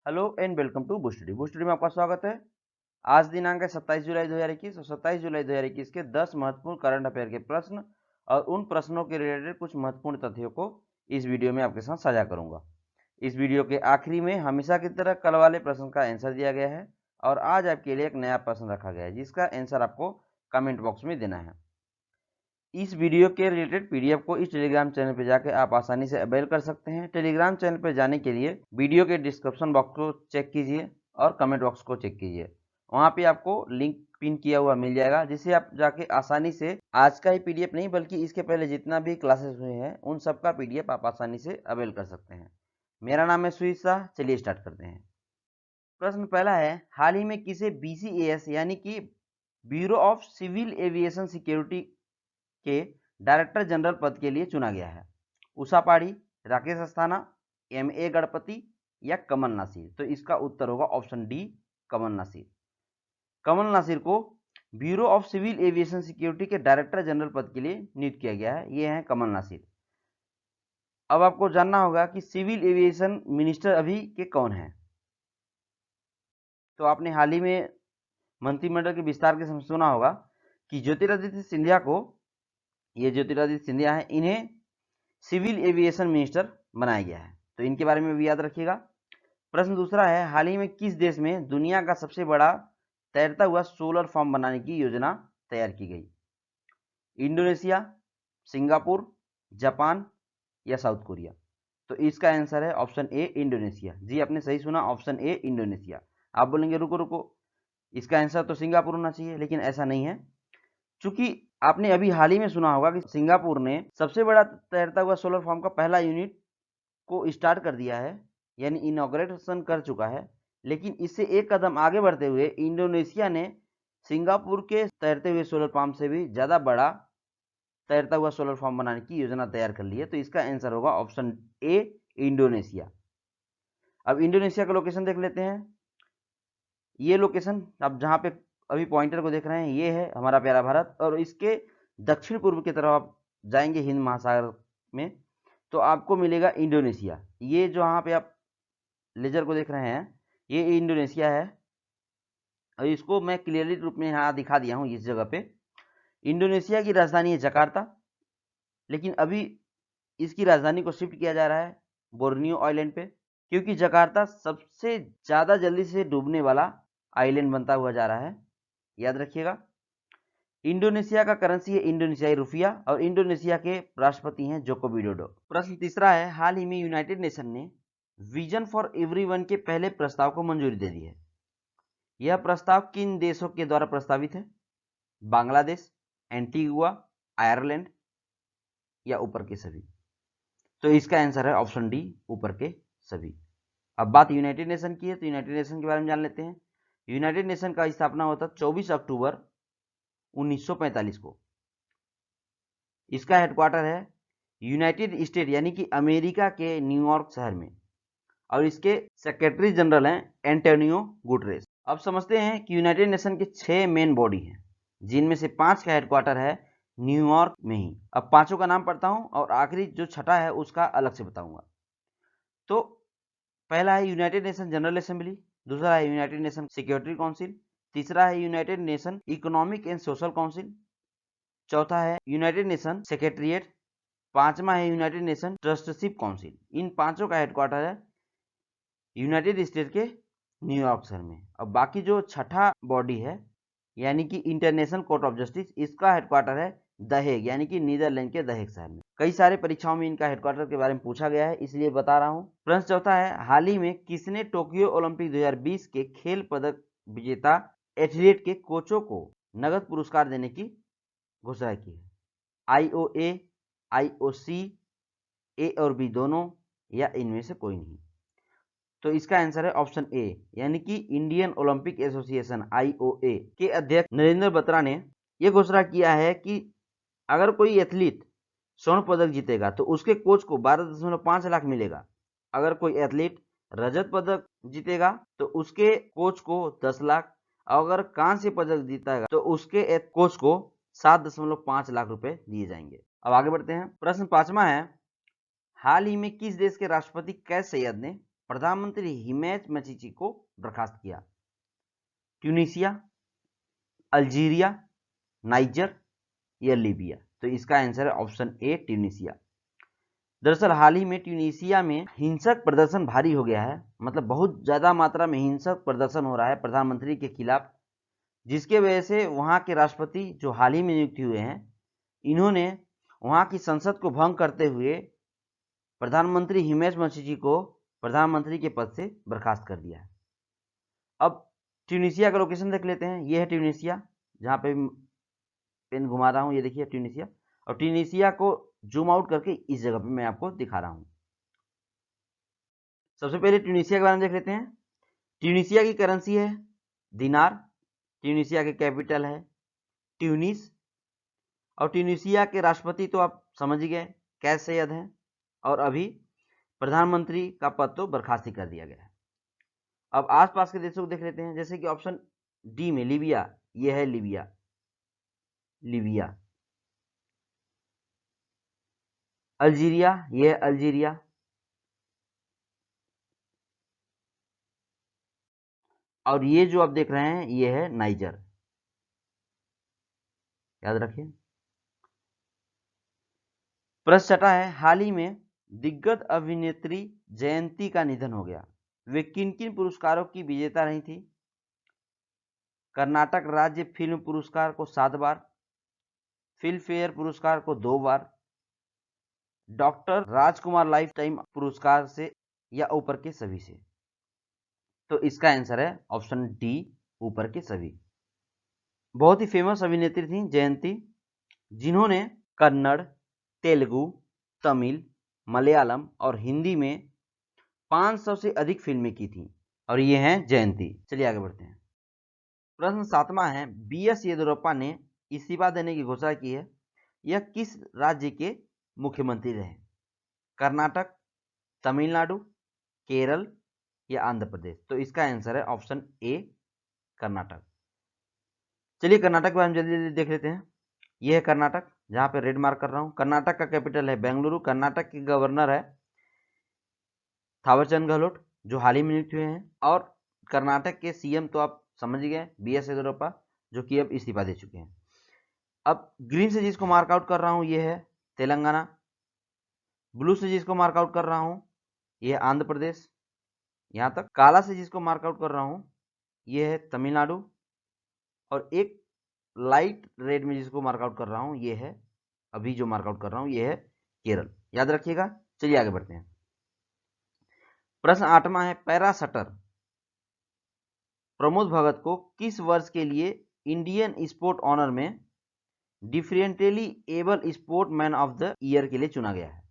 Hello and welcome to बूस्टडी में आपका स्वागत है। आज दिनांक है 27 जुलाई 2021 और 27 जुलाई 2021 के 10 महत्वपूर्ण करंट अफेयर के प्रश्न और उन प्रश्नों के रिलेटेड कुछ महत्वपूर्ण तथ्यों को इस वीडियो में आपके साथ साझा करूंगा। इस वीडियो के आखिरी में हमेशा की तरह कल वाले प्रश्न का आंसर दिया गया है और आज आपके लिए एक नया प्रश्न रखा गया है जिसका आंसर आपको कमेंट बॉक्स में देना है। इस वीडियो के रिलेटेड पीडीएफ को इस टेलीग्राम चैनल पर जाकर आप आसानी से अवेल कर सकते हैं। टेलीग्राम चैनल पर जाने के लिए वीडियो के डिस्क्रिप्शन बॉक्स को चेक कीजिए और कमेंट बॉक्स को चेक कीजिए। वहां पे आपको लिंक पिन किया हुआ मिल जाएगा जिसे आप जाके आसानी से आज का ही पीडीएफ नहीं बल्कि इसके पहले जितना भी क्लासेस हुए हैं उन सब का पीडीएफ आप आसानी से अवेल कर सकते हैं। मेरा नाम है सुजीत शाह। चलिए स्टार्ट करते हैं। प्रश्न पहला है, हाल ही में किसे BCAS यानी कि bureau of civil aviation security के डायरेक्टर जनरल पद के लिए चुना गया है? उषा पाढ़ी, राकेश अस्थाना, MA गणपति या कमल नासिर? तो इसका उत्तर होगा ऑप्शन डी, कमल नासिर। कमल नासिर को bureau of civil aviation security के डायरेक्टर जनरल पद के लिए नियुक्त किया गया है। ये हैं कमल नासिर। अब आपको जानना होगा कि सिविल एविएशन मिनिस्टर अभी के कौन हैं। तो आपने हाल ही में मंत्रिमंडल के विस्तार के समय सुना होगा कि ज्योतिरादित्य सिंधिया को, ये ज्योतिरादित्य सिंधिया है, इन्हें सिविल एविएशन मिनिस्टर बनाया गया है। तो इनके बारे में भी याद रखिएगा। प्रश्न दूसरा है, हाल ही में किस देश में दुनिया का सबसे बड़ा तैरता हुआ सोलर फार्म बनाने की योजना तैयार की गई? इंडोनेशिया, सिंगापुर, जापान या साउथ कोरिया? तो इसका आंसर है ऑप्शन ए, इंडोनेशिया। जी आपने सही सुना, ऑप्शन ए, इंडोनेशिया। आप बोलेंगे रुको रुको, इसका आंसर तो सिंगापुर होना चाहिए, लेकिन ऐसा नहीं है। चूंकि आपने अभी हाल ही में सुना होगा कि सिंगापुर ने सबसे बड़ा तैरता हुआ सोलर फार्म का पहला यूनिट को स्टार्ट कर दिया है, यानी इनॉग्रेशन कर चुका है, लेकिन इससे एक कदम आगे बढ़ते हुए इंडोनेशिया ने सिंगापुर के तैरते हुए सोलर फार्म से भी ज़्यादा बड़ा तैरता हुआ सोलर फार्म बनाने की योजना तैयार कर ली है। तो इसका आंसर होगा ऑप्शन ए, इंडोनेशिया। अब इंडोनेशिया का लोकेशन देख लेते हैं। ये लोकेशन अब जहाँ पे अभी पॉइंटर को देख रहे हैं ये है हमारा प्यारा भारत, और इसके दक्षिण पूर्व की तरफ आप जाएंगे हिंद महासागर में तो आपको मिलेगा इंडोनेशिया। ये जो यहाँ पे आप लेजर को देख रहे हैं ये इंडोनेशिया है, और इसको मैं क्लियरली रूप में यहाँ दिखा दिया हूँ इस जगह पे। इंडोनेशिया की राजधानी है जकार्ता, लेकिन अभी इसकी राजधानी को शिफ्ट किया जा रहा है बोर्नियो आइलैंड पे, क्योंकि जकार्ता सबसे ज़्यादा जल्दी से डूबने वाला आइलैंड बनता हुआ जा रहा है। याद रखिएगा। इंडोनेशिया का करेंसी है इंडोनेशियाई रुपया और इंडोनेशिया के राष्ट्रपति हैं जोको विडोडो। प्रश्न तीसरा है, हाल ही में यूनाइटेड नेशन ने विजन फॉर एवरीवन के पहले प्रस्ताव को मंजूरी दे दी है। यह प्रस्ताव किन देशों के द्वारा प्रस्तावित है? बांग्लादेश, एंटीगुआ, आयरलैंड या ऊपर के सभी? तो इसका आंसर है ऑप्शन डी, ऊपर के सभी। अब बात यूनाइटेड नेशन की है तो यूनाइटेड नेशन के बारे में जान लेते हैं। यूनाइटेड नेशन का स्थापना होता 24 अक्टूबर 1945 को। इसका हेडक्वार्टर है यूनाइटेड स्टेट यानी कि अमेरिका के न्यूयॉर्क शहर में, और इसके सेक्रेटरी जनरल हैं एंटोनियो गुटरेस। अब समझते हैं कि यूनाइटेड नेशन के 6 मेन बॉडी हैं, जिनमें से 5 का हेडक्वार्टर है न्यूयॉर्क में ही। अब पांचों का नाम पढ़ता हूं और आखिरी जो छठा है उसका अलग से बताऊंगा। तो पहला है यूनाइटेड नेशन जनरल असेंबली, दूसरा है यूनाइटेड नेशन सिक्योरिटी काउंसिल, तीसरा है United nation economic and social council, चौथा है यूनाइटेड नेशन सेक्रेटरीट, पांचवा है यूनाइटेड नेशन ट्रस्टशिप काउंसिल। इन पांचों का हेडक्वार्टर है यूनाइटेड स्टेट के न्यूयॉर्क शहर में। अब बाकी जो छठा बॉडी है यानी कि इंटरनेशनल कोर्ट ऑफ जस्टिस, इसका हेडक्वार्टर है द हेग यानी कि नीदरलैंड के द हेग शहर में। कई सारे परीक्षाओं में इनका हेडक्वार्टर के बारे में पूछा गया है इसलिए बता रहा हूं। प्रश्न चौथा है, हाल ही में किसने टोक्यो ओलंपिक 2020 के खेल पदक विजेता एथलीट के कोचों को नगद पुरस्कार देने की घोषणा की है? IOA, IOC, ए और बी दोनों, या इनमें से कोई नहीं? तो इसका आंसर है ऑप्शन ए यानी कि इंडियन ओलंपिक एसोसिएशन IOA के अध्यक्ष नरेंद्र बत्रा ने यह घोषणा किया है कि अगर कोई एथलीट स्वर्ण पदक जीतेगा तो उसके कोच को 12.5 लाख मिलेगा। अगर कोई एथलीट रजत पदक जीतेगा तो उसके कोच को 10 लाख, और अगर कांस्य पदक जीतेगा तो उसके कोच को 7.5 लाख रुपए दिए जाएंगे। अब आगे बढ़ते हैं। प्रश्न पांचवा है, हाल ही में किस देश के राष्ट्रपति कैस सैयद ने प्रधानमंत्री हिमेश मशीची को बर्खास्त किया? ट्यूनीशिया, अल्जीरिया, नाइजर या लीबिया? तो इसका आंसर है ऑप्शन ए ट्यूनीशिया। दरअसल हाल ही में ट्यूनीशिया में हिंसक प्रदर्शन भारी हो गया है, मतलब बहुत ज्यादा मात्रा में हिंसक प्रदर्शन हो रहा है प्रधानमंत्री के खिलाफ, जिसके वजह से वहां के राष्ट्रपति जो हाल ही में नियुक्त हुए हैं, इन्होंने वहां की संसद को भंग करते हुए प्रधानमंत्री हिमेश मशीची को प्रधानमंत्री के पद से बर्खास्त कर दिया है। अब ट्यूनीशिया का लोकेशन देख लेते हैं। ये है ट्यूनीशिया, जहां पे पेन घुमा रहा हूं, ये देखिए ट्यूनीशिया। और ट्यूनीशिया को जूम आउट करके इस जगह पे मैं आपको दिखा रहा हूं। सबसे पहले ट्यूनीशिया के बारे में देख लेते हैं। ट्यूनीशिया की करेंसी है दिनार। ट्यूनीशिया के कैपिटल है ट्यूनिस। और ट्यूनीशिया के राष्ट्रपति तो आप समझ ही गए, कैस सैयद हैं। और अभी प्रधानमंत्री का पद तो बर्खास्त ही कर दिया गया है। अब आसपास के देशों को देख लेते हैं, जैसे कि ऑप्शन डी में लीबिया, यह है लीबिया। लीबिया। अल्जीरिया, यह है अल्जीरिया। और ये जो आप देख रहे हैं ये है नाइजर, याद रखिए। प्रश्न छठा है, हाल ही में दिग्गज अभिनेत्री जयंती का निधन हो गया। वे किन किन पुरस्कारों की विजेता रही थी? कर्नाटक राज्य फिल्म पुरस्कार को 7 बार, फिल्म फेयर पुरस्कार को 2 बार, डॉक्टर राजकुमार लाइफ टाइम पुरस्कार से, या ऊपर के सभी से? तो इसका आंसर है ऑप्शन डी, ऊपर के सभी। बहुत ही फेमस अभिनेत्री थी जयंती, जिन्होंने कन्नड़, तेलुगु, तमिल, मलयालम और हिंदी में 500 से अधिक फिल्में की थी। और ये हैं जयंती। चलिए आगे बढ़ते हैं। प्रश्न 7वां है, बीएस येदियुरप्पा ने इस्तीफा देने की घोषणा की है। यह किस राज्य के मुख्यमंत्री रहे? कर्नाटक, तमिलनाडु, केरल या आंध्र प्रदेश? तो इसका आंसर है ऑप्शन ए, कर्नाटक। चलिए कर्नाटक के बारे में जल्दी जल्दी देख लेते हैं। यह है कर्नाटक, जहां पे रेड मार्क कर रहा हूं। कर्नाटक का कैपिटल है बेंगलुरु। कर्नाटक के गवर्नर है थावरचंद गहलोत, जो हाल ही में नियुक्त हुए हैं। और कर्नाटक के सीएम तो आप समझ गए, बीएस येदियुरप्पा, जो कि अब इस्तीफा दे चुके हैं। अब ग्रीन से जिसको मार्क आउट कर रहा हूं ये है तेलंगाना। ब्लू से जिसको मार्क आउट कर रहा हूं ये है आंध्र प्रदेश, यहां तक। काला से जिसको मार्क आउट कर रहा हूं ये है तमिलनाडु। और एक लाइट रेड में जिसको मार्क आउट कर रहा हूं ये है, अभी जो मार्क आउट कर रहा हूं ये है केरल। याद रखिएगा। चलिए आगे बढ़ते हैं। प्रश्न 8वां है, पैरा शटर प्रमोद भगत को किस वर्ष के लिए इंडियन स्पोर्ट ऑनर में differently able sport man of the year के लिए चुना गया है?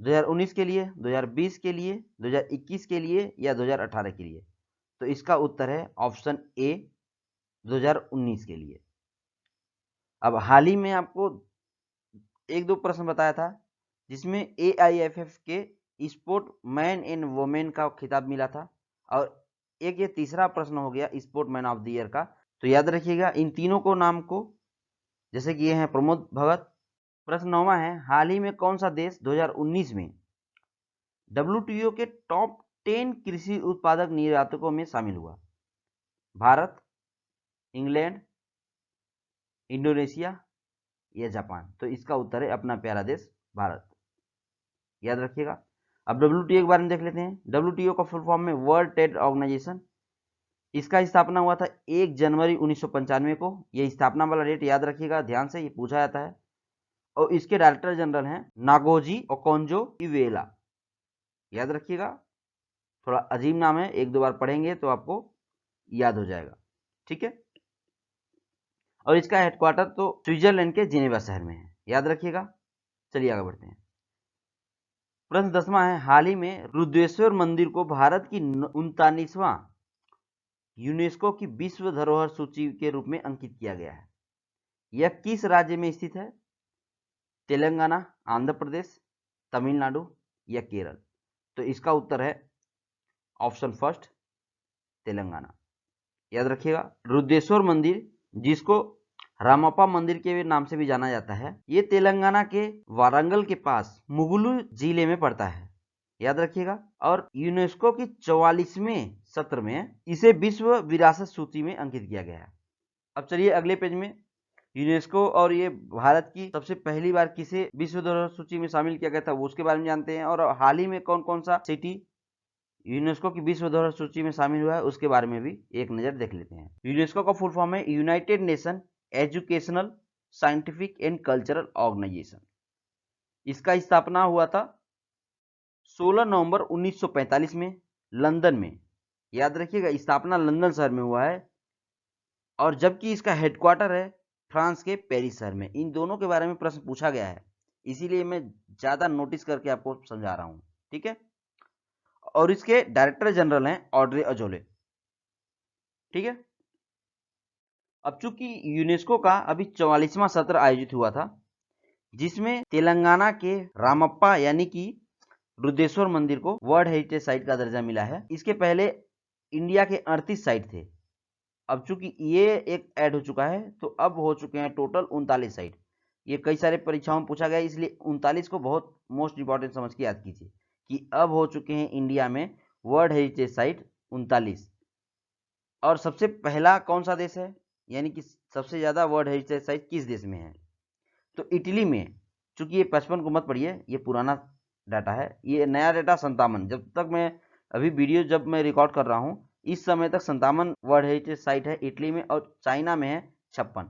2019 के लिए, 2020 के लिए, 2021 के लिए या 2018 के लिए? तो इसका उत्तर है ऑप्शन ए, 2019 के लिए। अब हाल ही में आपको एक दो प्रश्न बताया था जिसमें AIFF के स्पोर्ट मैन एंड वुमेन का खिताब मिला था, और एक ये तीसरा प्रश्न हो गया sport man of the year का। तो याद रखिएगा इन तीनों को नाम को, जैसे कि ये हैं प्रमोद भगत। प्रश्न 9वां है, हाल ही में कौन सा देश 2019 में WTO के टॉप 10 कृषि उत्पादक निर्यातकों में शामिल हुआ? भारत, इंग्लैंड, इंडोनेशिया या जापान? तो इसका उत्तर है अपना प्यारा देश भारत। याद रखिएगा। अब WTO के बारे में देख लेते हैं। WTO का फुल फॉर्म में वर्ल्ड ट्रेड ऑर्गेनाइजेशन। इसका स्थापना हुआ था 1 जनवरी 1995 को। यह स्थापना वाला डेट याद रखिएगा, ध्यान से, ये पूछा जाता है। और इसके डायरेक्टर जनरल हैं नागोजी ओकोंजो-इवेला। याद रखिएगा, थोड़ा अजीब नाम है, एक दो बार पढ़ेंगे तो आपको याद हो जाएगा, ठीक है। और इसका हेडक्वार्टर तो स्विट्जरलैंड के जिनेवा शहर में है, याद रखिएगा। चलिए आगे बढ़ते हैं। प्रश्न 10वां है, हाल ही में रुद्रेश्वर मंदिर को भारत की 39वां यूनेस्को की विश्व धरोहर सूची के रूप में अंकित किया गया है। यह किस राज्य में स्थित है? तेलंगाना, आंध्र प्रदेश, तमिलनाडु या केरल? तो इसका उत्तर है ऑप्शन फर्स्ट, तेलंगाना। याद रखिएगा, रुद्रेश्वर मंदिर, जिसको रामप्पा मंदिर के नाम से भी जाना जाता है, ये तेलंगाना के वारंगल के पास मुगुलू जिले में पड़ता है। याद रखिएगा। और यूनेस्को की 44वें सत्र में इसे विश्व विरासत सूची में अंकित किया गया है। अब चलिए अगले पेज में, यूनेस्को और ये भारत की सबसे पहली बार किसे विश्व धरोहर सूची में शामिल किया गया था वो उसके बारे में जानते हैं, और हाल ही में कौन कौन सा सिटी यूनेस्को की विश्व धरोहर सूची में शामिल हुआ है उसके बारे में भी एक नजर देख लेते हैं। यूनेस्को का फुल फॉर्म है United Nation Educational Scientific and Cultural Organisation. इसका स्थापना हुआ था 16 नवंबर 1945 में लंदन में। याद रखिएगा, स्थापना लंदन शहर में हुआ है, और जबकि इसका हेडक्वार्टर है फ्रांस के पेरिस शहर में। इन दोनों के बारे में प्रश्न पूछा गया है, इसीलिए मैं ज्यादा नोटिस करके आपको समझा रहा हूं, ठीक है। और इसके डायरेक्टर जनरल हैं ऑड्रे अजोले, ठीक है। अब चूंकि यूनेस्को का अभी 44वां सत्र आयोजित हुआ था, जिसमें तेलंगाना के रामप्पा यानी कि रुद्रेश्वर मंदिर को वर्ल्ड हेरिटेज साइट का दर्जा मिला है। इसके पहले इंडिया के 38 साइट थे। अब चूंकि ये एक ऐड हो चुका है तो अब हो चुके हैं टोटल 39 साइट। ये कई सारे परीक्षाओं में पूछा गया, इसलिए 39 को बहुत मोस्ट इंपॉर्टेंट समझ के याद कीजिए कि अब हो चुके हैं इंडिया में वर्ल्ड हेरिटेज साइट 39। और सबसे पहला कौन सा देश है, यानी कि सबसे ज्यादा वर्ल्ड हेरिटेज साइट किस देश में है, तो इटली में। चूंकि ये 55 को मत पढ़िए, ये पुराना डाटा है, ये नया डाटा 57। जब तक मैं अभी वीडियो जब मैं रिकॉर्ड कर रहा हूं इस समय तक 57 वर्ल्ड हेरिटेज साइट है इटली में, और चाइना में है 56।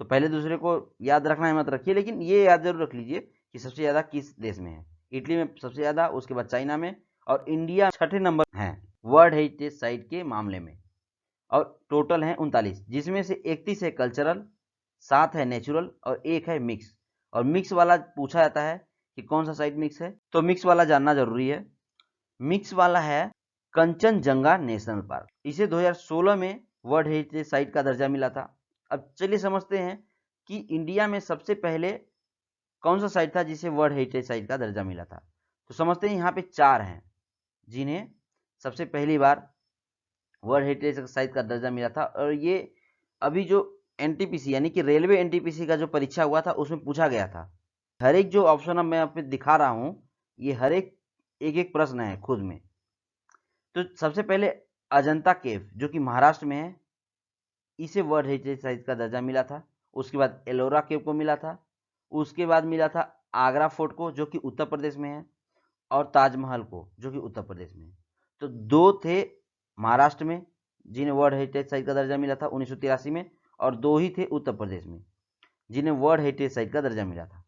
तो पहले दूसरे को याद रखना है मत रखिए, लेकिन ये याद जरूर रख लीजिए कि सबसे ज्यादा किस देश में है। इटली में सबसे ज्यादा, उसके बाद चाइना में, और इंडिया 6ठे नंबर है वर्ल्ड हेरिटेज साइट के मामले में। और टोटल है 39, जिसमें से 31 है कल्चरल, 7 है नेचुरल और 1 है मिक्स। और मिक्स वाला पूछा जाता है कि कौन सा साइट मिक्स है, तो मिक्स वाला जानना जरूरी है। मिक्स वाला है कंचनजंगा नेशनल पार्क। इसे 2016 में वर्ल्ड हेरिटेज साइट का दर्जा मिला था। अब चलिए समझते हैं कि इंडिया में सबसे पहले कौन सा साइट था जिसे वर्ल्ड हेरिटेज साइट का दर्जा मिला था। तो समझते हैं यहाँ पे 4 हैं जिन्हें सबसे पहली बार वर्ल्ड हेरिटेज साइट का दर्जा मिला था। और ये अभी जो एनटीपीसी यानी कि रेलवे एनटीपीसी का जो परीक्षा हुआ था उसमें पूछा गया था। हर एक जो ऑप्शन अब मैं आप दिखा रहा हूं ये हर एक एक प्रश्न है खुद में। तो सबसे पहले अजंता केव जो कि महाराष्ट्र में है, इसे वर्ल्ड हेरिटेज साइट का दर्जा मिला था। उसके बाद एलोरा केव को मिला था। उसके बाद मिला था आगरा फोर्ट को जो कि उत्तर प्रदेश में है, और ताजमहल को जो कि उत्तर प्रदेश में है। तो 2 थे महाराष्ट्र में जिन्हें वर्ल्ड हेरिटेज साइट का दर्जा मिला था 1983 में, और 2 ही थे उत्तर प्रदेश में जिन्हें वर्ल्ड हेरिटेज साइट का दर्जा मिला था।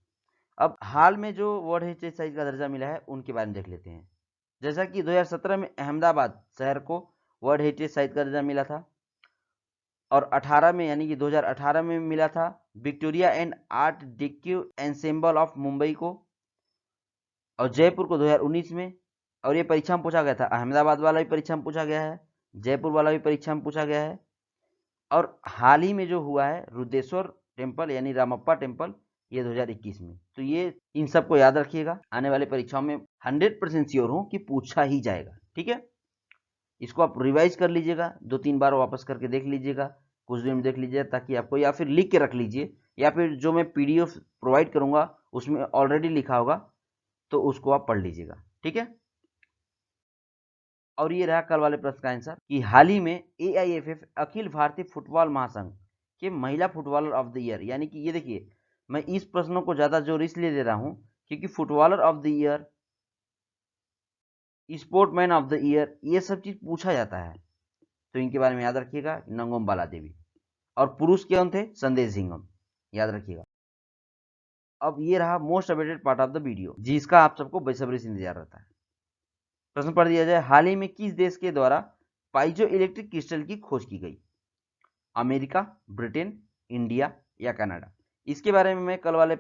अब हाल में जो वर्ल्ड हेरिटेज साइट का दर्जा मिला है उनके बारे में देख लेते हैं। जैसा कि 2017 में अहमदाबाद शहर को वर्ल्ड हेरिटेज साइट का दर्जा मिला था, और 18 में यानी कि 2018 में मिला था Victoria and art deco ensemble of Mumbai को, और जयपुर को 2019 में। और ये परीक्षा में पूछा गया था, अहमदाबाद वाला भी परीक्षा में पूछा गया है, जयपुर वाला भी परीक्षा में पूछा गया है। और हाल ही में जो हुआ है रुद्रेश्वर टेम्पल यानी रामप्पा टेम्पल, ये 2021 में। तो ये इन सबको याद रखिएगा, आने वाले परीक्षाओं में 100% श्योर हूं कि पूछा ही जाएगा, ठीक है। इसको आप रिवाइज कर लीजिएगा, 2-3 बार वापस करके देख लीजिएगा, कुछ दिन में देख लीजिए ताकि आपको, या फिर लिख के रख लीजिए, या फिर जो मैं पीडीएफ प्रोवाइड करूंगा उसमें ऑलरेडी लिखा होगा तो उसको आप पढ़ लीजिएगा, ठीक है। और ये रहा कल वाले प्रश्न का आंसर कि हाल ही में AIFF अखिल भारतीय फुटबॉल महासंघ के महिला फुटबॉलर ऑफ द ईयर, यानी कि ये देखिए मैं इस प्रश्नों को ज्यादा जोर इसलिए दे रहा हूं क्योंकि footballer of the year, sportsman of the year, ये सब चीज पूछा जाता है। तो इनके बारे में याद रखिएगा, नंगोम बाला देवी। और पुरुष कौन थे, संदेश झिंगम, याद रखिएगा। अब ये रहा most updated part of the video जिसका आप सबको बेसब्री से इंतजार रहता है। प्रश्न पढ़ दिया जाए, हाल ही में किस देश के द्वारा पाइजो इलेक्ट्रिक क्रिस्टल की खोज की गई? अमेरिका, ब्रिटेन, इंडिया या कनाडा? इसके बारे में मैं कल वाले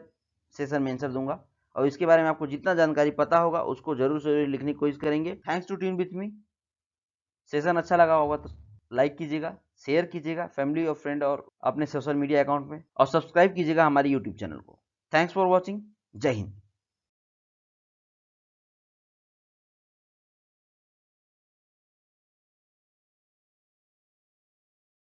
सेशन में आंसर दूंगा, और इसके बारे में आपको जितना जानकारी पता होगा उसको जरूर से लिखने की कोशिश करेंगे। Thanks to tune with me. Session अच्छा लगा होगा तो लाइक कीजिएगा, शेयर कीजिएगा फैमिली और फ्रेंड और अपने सोशल मीडिया अकाउंट में, और सब्सक्राइब कीजिएगा हमारे यूट्यूब चैनल को। Thanks for watching. जय हिंद।